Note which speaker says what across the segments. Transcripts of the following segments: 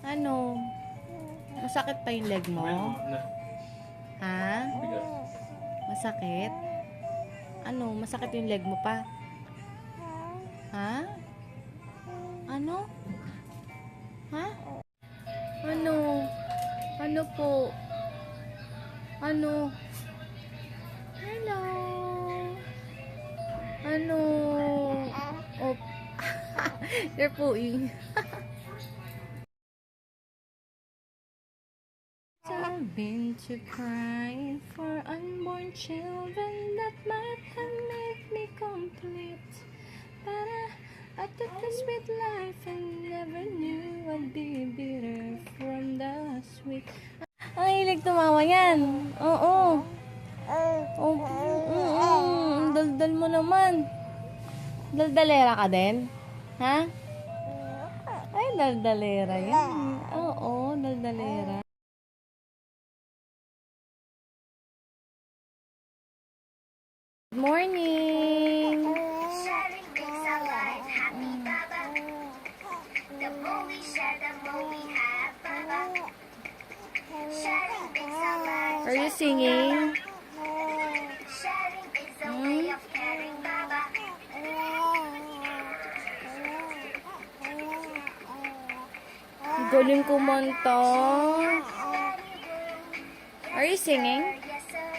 Speaker 1: Ano? Masakit pa yung leg mo? Ha? Masakit? Ano? Masakit yung leg mo pa? Ha? Ano? Ha? Ano? Ano po? Ano? Hello? Ano? Oh. You're pooing. I've been to cry for unborn children that might have made me complete. But I took this sweet life and never knew I'd be bitter from the sweet. Ang hilig tumawa yan. Oo. Daldal mo naman. Daldalera ka din? Ha? Ay, daldalera yan. Oo, daldalera. Good morning!
Speaker 2: Sharing makes our life happy, Baba. The more we share, the more we have, Baba. Sharing makes our life
Speaker 1: Are you singing?
Speaker 2: Sharing is a way of caring, Baba.
Speaker 1: Galing kumanta. Are you singing?
Speaker 2: Yes, sir.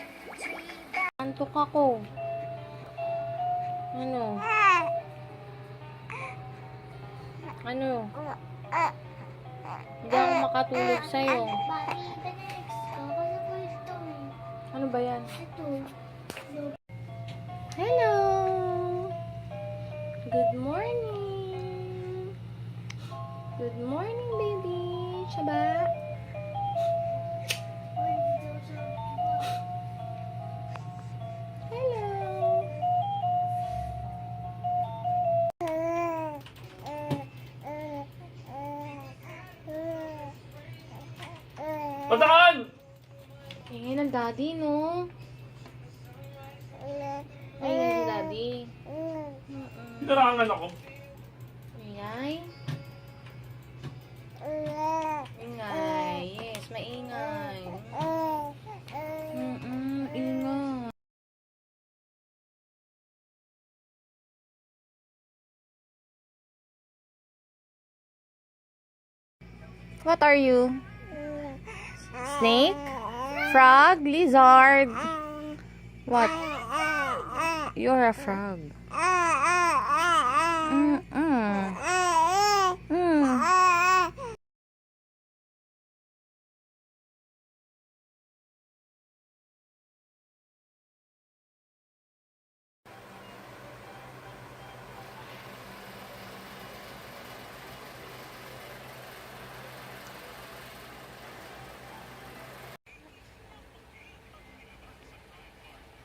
Speaker 1: Antok ako. Ano? Ano? Hindi ako makatulog sa'yo.
Speaker 2: Bobby, the next. Kakala ko ito eh.
Speaker 1: Ano ba yan?
Speaker 2: Ito.
Speaker 1: Hello! Good morning! Good morning, baby! Shaba! Hello!
Speaker 3: Pataan!
Speaker 1: Ingay ng daddy, no? Ingay si daddy.
Speaker 3: Hinarangan ako.
Speaker 1: Ingay? Ingay. Yes, maingay. Ingay. What are you? Snake? Frog? Lizard? What? You're a frog.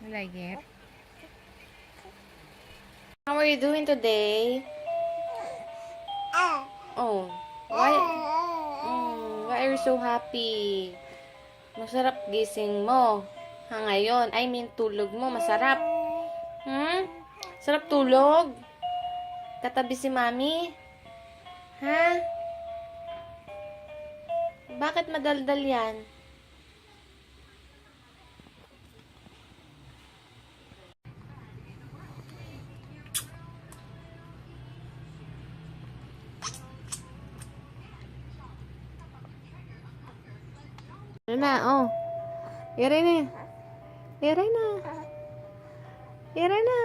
Speaker 1: You like it? How are you doing today? Oh, why are you so happy? Masarap gising mo. Ngayon. I mean, tulog mo. Masarap. Sarap tulog? Katabi si mami? Ha? Bakit madaldal yan? Ano na, oh. Iray na. Iray na. Iray na.